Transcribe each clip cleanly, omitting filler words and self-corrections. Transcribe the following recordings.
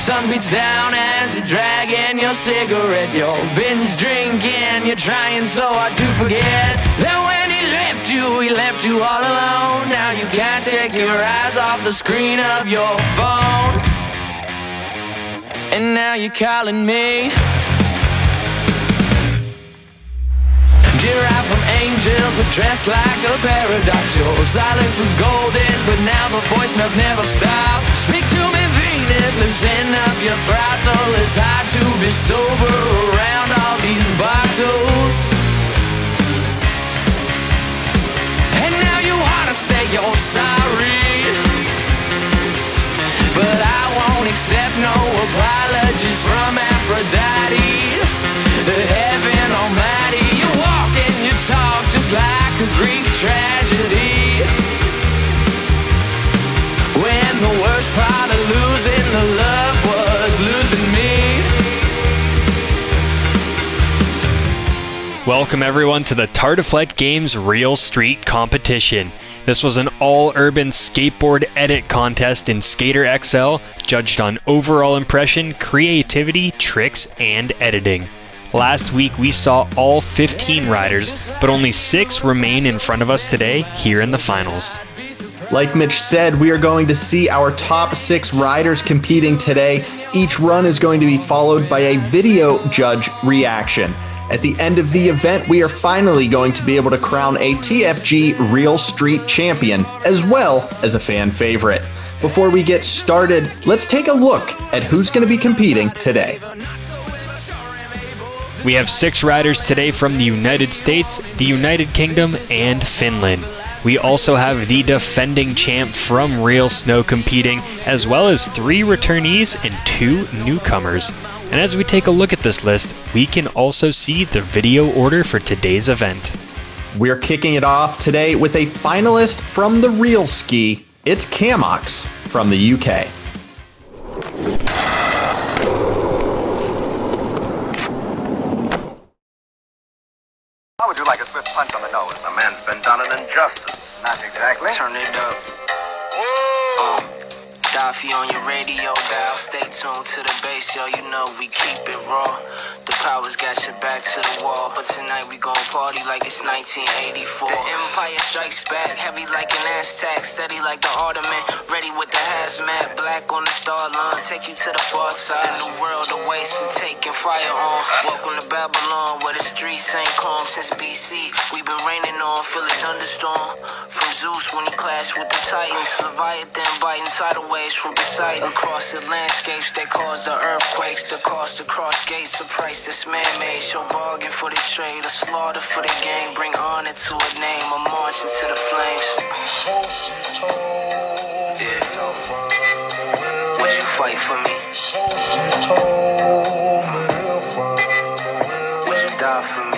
sun beats down as you're dragging your cigarette. You're binge drinking, you're trying so hard to forget that when he left you all alone. Now you can't take your eyes off the screen of your phone. And now you're calling me. Derived from angels, but dressed like a paradox. Your silence was golden, but now the voicemails never stop. Speak to me, Venus, loosen up your throttle. It's hard to be sober around all these bottles. And now you wanna say you're sorry, but I won't accept no apologies from Aphrodite, the heaven almighty. You walk and you talk just like a Greek tragedy, when the worst part of losing the love was losing me. Welcome everyone to the Tartiflette Games Real Street Competition. This was an all-urban skateboard edit contest in Skater XL, judged on overall impression, creativity, tricks, and editing. Last week we saw all 15 riders, but only 6 remain in front of us today here in the finals. Like Mitch said, we are going to see our top 6 riders competing today. Each run is going to be followed by a video judge reaction. At the end of the event, we are finally going to be able to crown a TFG Real Street champion, as well as a fan favorite. Before we get started, let's take a look at who's going to be competing today. We have 6 riders today from the United States, the United Kingdom, and Finland. We also have the defending champ from Real Snow competing, as well as 3 returnees and 2 newcomers. And as we take a look at this list, we can also see the video order for today's event. We're kicking it off today with a finalist from the Real Ski. It's Camox from the UK. How would you like a swift punch on the nose? A man's been done an injustice. Not exactly. Turn it up. Daffy on your radio dial. Stay tuned to the bass, yo. You know we keep it raw. The power's got your back to the wall. But tonight we gon' party like it's 1984. The Empire strikes back, heavy like an Aztec, steady like the Ottoman, ready with the hazmat. Black on the star line, take you to the far side. The new world awaits and taking fire on. Welcome to Babylon, where the streets ain't calm since BC. We been raining on, feel a thunderstorm. From Zeus when he clashed with the Titans, Leviathan biting tidal waves from Poseidon. Across the landscapes that cause the earthquakes, the cost to cross gates, a price that's man-made. Show bargain for the trade, a slaughter for the game. Bring honor to a name, a march into the flames. Yeah. Would you fight for me? Would you die for me?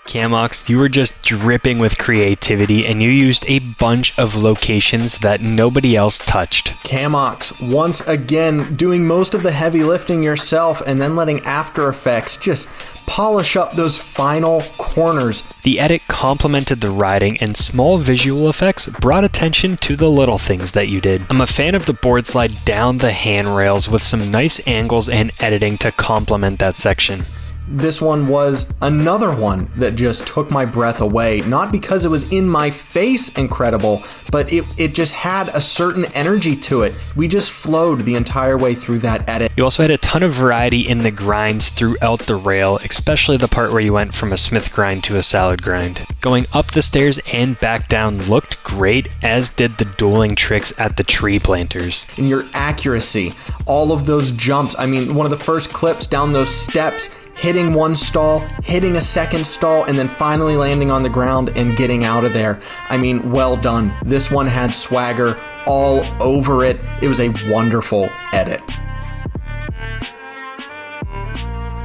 Camox, you were just dripping with creativity and you used a bunch of locations that nobody else touched. Camox, once again, doing most of the heavy lifting yourself and then letting After Effects just polish up those final corners. The edit complemented the riding and small visual effects brought attention to the little things that you did. I'm a fan of the board slide down the handrails with some nice angles and editing to complement that section. This one was another one that just took my breath away, not because it was in my face incredible, but it just had a certain energy to it. We just flowed the entire way through that edit. You also had a ton of variety in the grinds throughout the rail, especially the part where you went from a smith grind to a salad grind. Going up the stairs and back down looked great, as did the dueling tricks at the tree planters. And your accuracy, all of those jumps, I mean, one of the first clips down those steps, hitting one stall, hitting a second stall, and then finally landing on the ground and getting out of there. I mean, well done. This one had swagger all over it. It was a wonderful edit.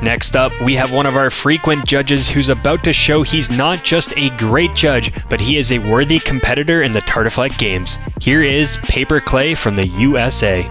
Next up, we have one of our frequent judges who's about to show he's not just a great judge, but he is a worthy competitor in the Tartiflette Games. Here is Paper Clay from the USA.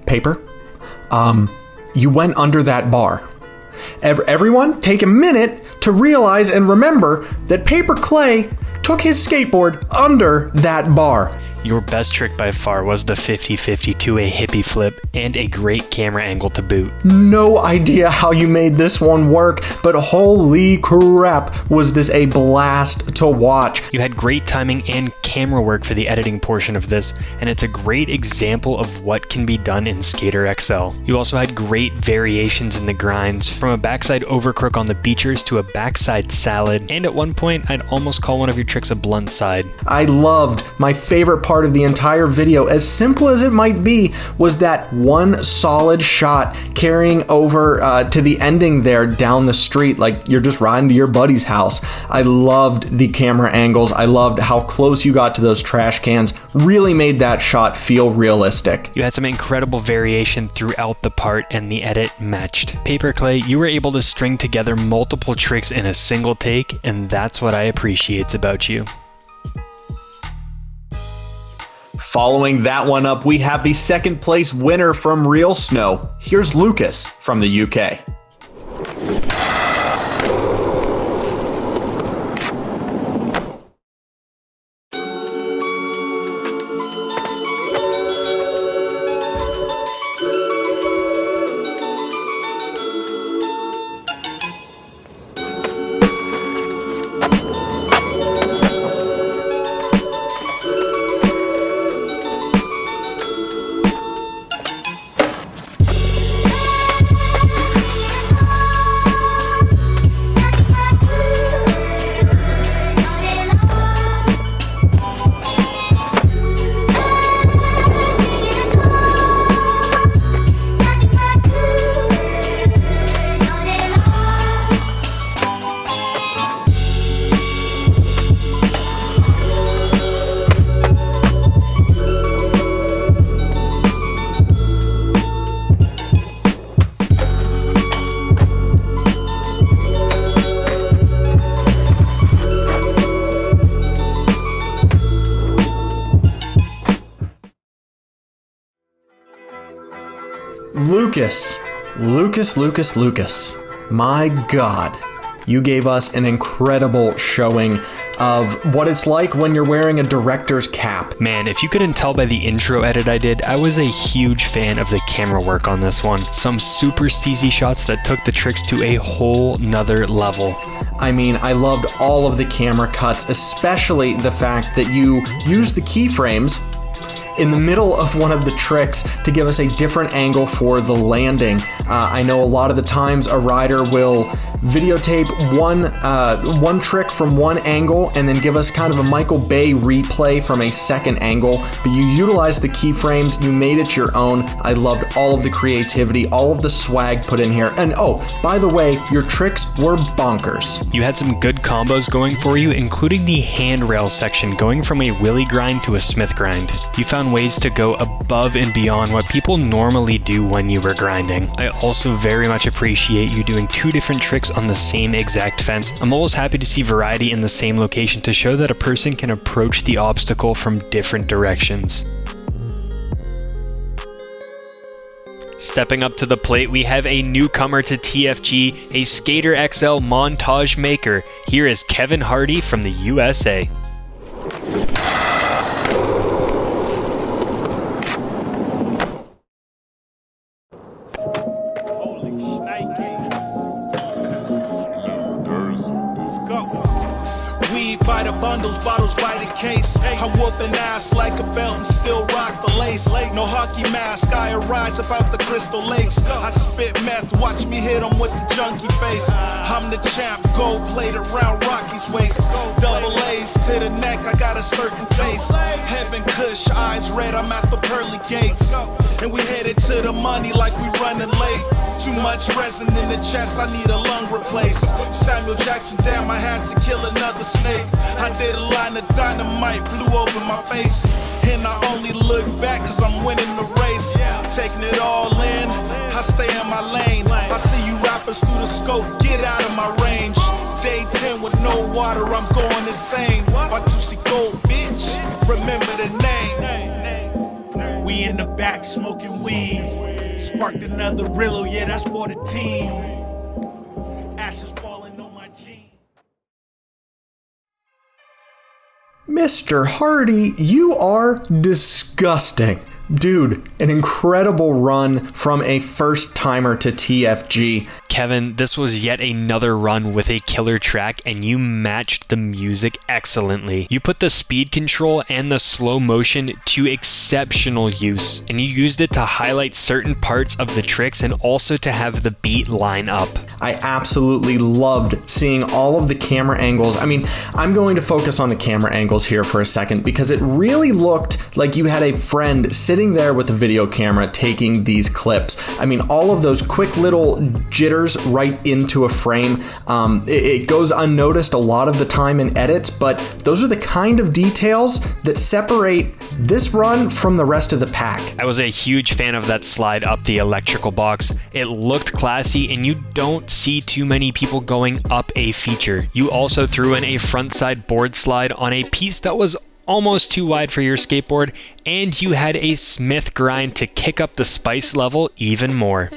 Paper, you went under that bar. Everyone, take a minute to realize and remember that Paper Clay took his skateboard under that bar. Your best trick by far was the 50-50 to a hippie flip and a great camera angle to boot. No idea how you made this one work, but holy crap, was this a blast to watch. You had great timing and camera work for the editing portion of this, and it's a great example of what can be done in Skater XL. You also had great variations in the grinds, from a backside overcrook on the beachers to a backside salad, and at one point I'd almost call one of your tricks a blunt side. I loved my favorite part of the entire video, as simple as it might be, was that one solid shot carrying over to the ending there down the street like you're just riding to your buddy's house. I loved the camera angles. I loved how close you got to those trash cans. Really made that shot feel realistic. You had some incredible variation throughout the part, and the edit matched. Paper Clay, you were able to string together multiple tricks in a single take, and that's what I appreciate about you. Following that one up, we have the second place winner from Real Snow. Here's Lucas from the UK. Lucas. My God, you gave us an incredible showing of what it's like when you're wearing a director's cap. Man, if you couldn't tell by the intro edit I did, I was a huge fan of the camera work on this one. Some super steezy shots that took the tricks to a whole nother level. I mean, I loved all of the camera cuts, especially the fact that you used the keyframes in the middle of one of the tricks to give us a different angle for the landing. I know a lot of the times a rider will videotape one trick from one angle and then give us kind of a Michael Bay replay from a second angle, but you utilized the keyframes, you made it your own. I loved all of the creativity, all of the swag put in here. And oh, by the way, your tricks were bonkers. You had some good combos going for you, including the handrail section going from a Willy grind to a Smith grind. You found ways to go above and beyond what people normally do when you were grinding. I also very much appreciate you doing two different tricks on the same exact fence. I'm always happy to see variety in the same location to show that a person can approach the obstacle from different directions. Stepping up to the plate, we have a newcomer to TFG, a Skater XL montage maker. Here is Kevin Hardy from the USA. By the bundles, bottles by the case. I'm whooping ass like a belt and still rock the lace. No hockey mask, I arise about the Crystal Lakes. I spit meth, watch me hit 'em with the junkie bass. I'm the champ, gold plated around Rocky's waist. Double A's to the neck, I got a certain taste. Heaven Kush, eyes red, I'm at the pearly gates. And we headed to the money like we running late. Too much resin in the chest, I need a lung replaced. Samuel Jackson, damn, I had to kill another snake. I did a line of dynamite, blew open my face. And I only look back cause I'm winning the race. Taking it all in, I stay in my lane. I see you rappers through the scope, get out of my range. Day 10 with no water, I'm going insane. Y2C Gold, bitch, remember the name. We in the back smoking weed. Sparked another Rillo, yeah, that's for the team. Ashes falling on my jeans. Mr. Hardy, you are disgusting. Dude, an incredible run from a first-timer to TFG. Kevin, this was yet another run with a killer track, and you matched the music excellently. You put the speed control and the slow motion to exceptional use, and you used it to highlight certain parts of the tricks and also to have the beat line up. I absolutely loved seeing all of the camera angles. I mean, I'm going to focus on the camera angles here for a second because it really looked like you had a friend sitting there with a video camera taking these clips. I mean, all of those quick little jitters right into a frame. It goes unnoticed a lot of the time in edits, but those are the kind of details that separate this run from the rest of the pack. I was a huge fan of that slide up the electrical box. It looked classy, and you don't see too many people going up a feature. You also threw in a front side board slide on a piece that was almost too wide for your skateboard, and you had a Smith grind to kick up the spice level even more.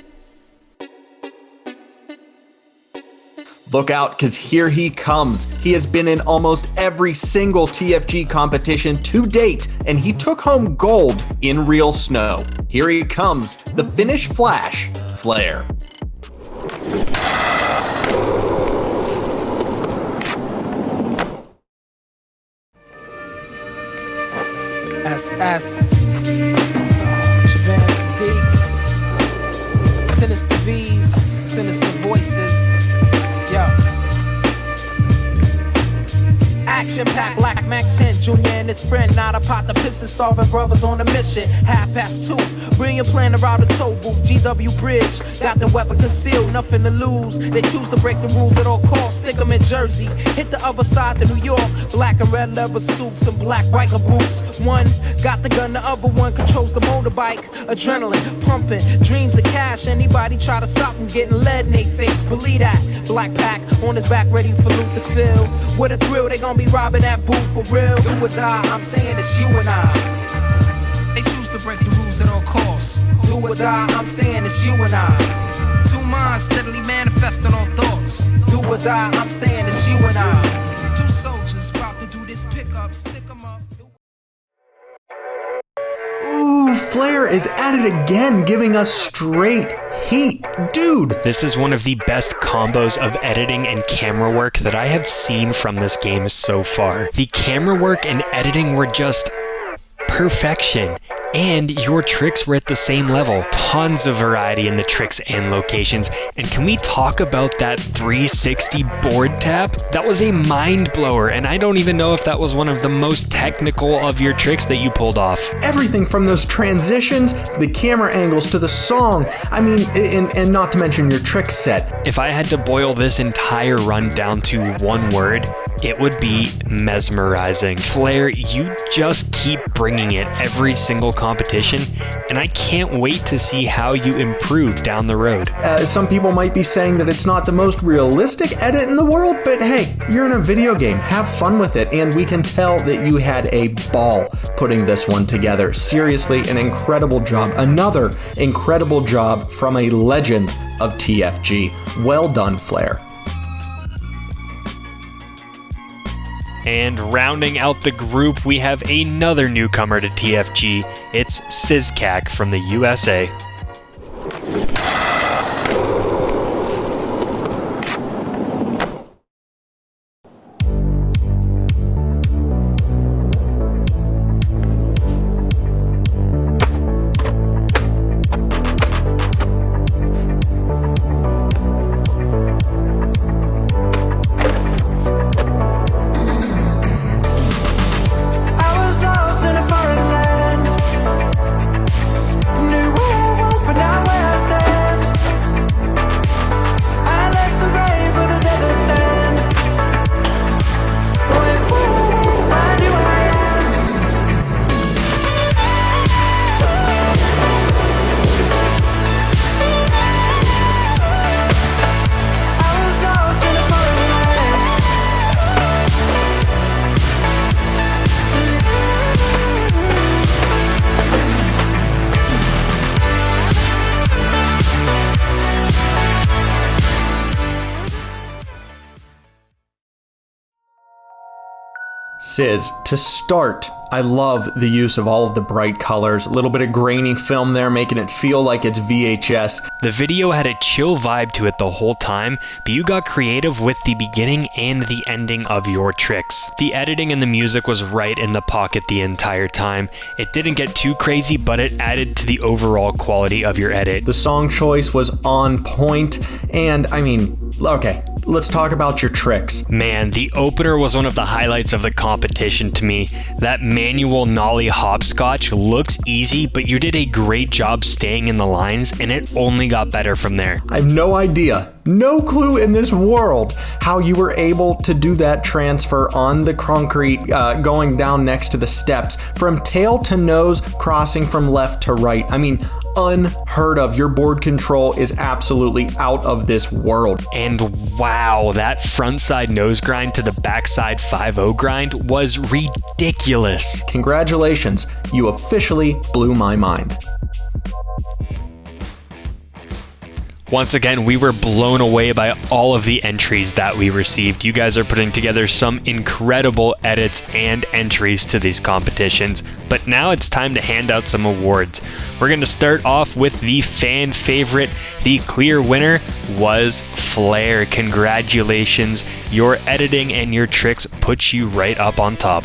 Look out, because here he comes. He has been in almost every single TFG competition to date, and he took home gold in real snow. Here he comes, the Finnish Flash, Flair. SS Shabazz D Sinister V's Sinister Voices. Yo, action-packed Black Mac 10 Jr. and his friend, not a pot to piss and starving brothers on a mission. 2:30, brilliant plan to route a toll booth. GW Bridge, got the weapon concealed, nothing to lose. They choose to break the rules at all costs. Stick them in Jersey, hit the other side to New York. Black and red leather suits and black biker boots. One got the gun, the other one controls the motorbike. Adrenaline pumping, dreams of cash. Anybody try to stop him getting lead in they face, believe that. Black pack on his back, ready for loot to fill. With a thrill, they gon' be robbing that booth for real. Do or die, I'm saying it's you and I. They choose to break the rules at all costs. Do or die, I'm saying it's you and I. Two minds steadily manifesting on thoughts. Do or die, I'm saying it's you and I. Two soldiers about to do this pickup, stick 'em up. Ooh, Flair is at it again, giving us straight heat. Dude! This is one of the best combos of editing and camera work that I have seen from this game so far. The camera work and editing were just perfection. And your tricks were at the same level. Tons of variety in the tricks and locations. And can we talk about that 360 board tap? That was a mind blower, and I don't even know if that was one of the most technical of your tricks that you pulled off. Everything from those transitions, the camera angles to the song. I mean, and not to mention your trick set. If I had to boil this entire run down to one word, it would be mesmerizing. Flair, you just keep bringing it every single competition, and I can't wait to see how you improve down the road. Some people might be saying that it's not the most realistic edit in the world, but hey, you're in a video game. Have fun with it, and we can tell that you had a ball putting this one together. Seriously, an incredible job. Another incredible job from a legend of TFG. Well done, Flair. And rounding out the group, we have another newcomer to TFG. It's Sizcac from the USA. I was lost in a foreign land. Knew where I Sizz, to start, I love the use of all of the bright colors, a little bit of grainy film there making it feel like it's VHS. The video had a chill vibe to it the whole time, but you got creative with the beginning and the ending of your tricks. The editing and the music was right in the pocket the entire time. It didn't get too crazy, but it added to the overall quality of your edit. The song choice was on point, and I mean, okay, let's talk about your tricks. Man, the opener was one of the highlights of the competition to me. That manual nollie hopscotch looks easy, but you did a great job staying in the lines, and it only got better from there. I have no idea, no clue in this world how you were able to do that transfer on the concrete, going down next to the steps, from tail to nose, crossing from left to right. I mean, unheard of. Your board control is absolutely out of this world. And wow, that front side nose grind to the backside 5-0 grind was ridiculous. Congratulations, you officially blew my mind. Once again, we were blown away by all of the entries that we received. You guys are putting together some incredible edits and entries to these competitions, but now it's time to hand out some awards. We're going to start off with the fan favorite. The clear winner was Flair. Congratulations. Your editing and your tricks put you right up on top.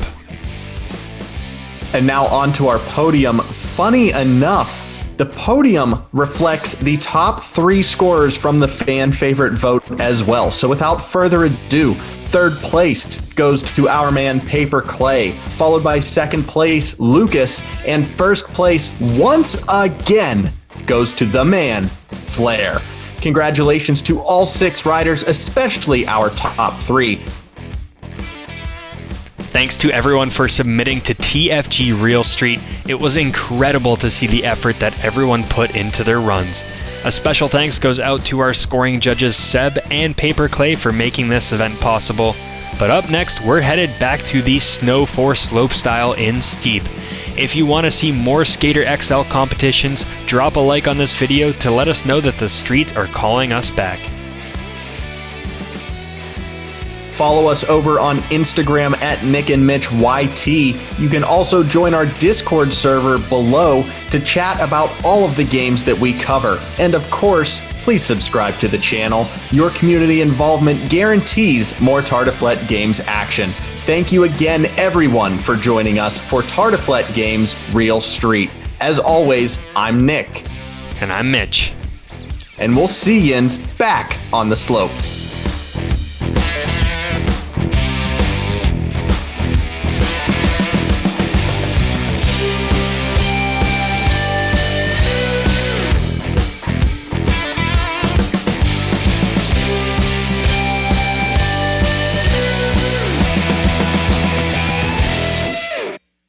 And now onto our podium. Funny enough, the podium reflects the top 3 scorers from the fan favorite vote as well. So without further ado, third place goes to our man Paper Clay, followed by second place Lucas, and first place once again goes to the man Flair. Congratulations to all 6 riders, especially our top 3. Thanks to everyone for submitting to TFG Real Street. It was incredible to see the effort that everyone put into their runs. A special thanks goes out to our scoring judges Seb and Paper Clay for making this event possible. But up next, we're headed back to the Snow 4 slopestyle in Steep. If you want to see more Skater XL competitions, drop a like on this video to let us know that the streets are calling us back. Follow us over on Instagram at Nick and Mitch YT. You can also join our Discord server below to chat about all of the games that we cover. And of course, please subscribe to the channel. Your community involvement guarantees more Tartiflette Games action. Thank you again, everyone, for joining us for Tartiflette Games Real Street. As always, I'm Nick. And I'm Mitch. And we'll see yins back on the slopes.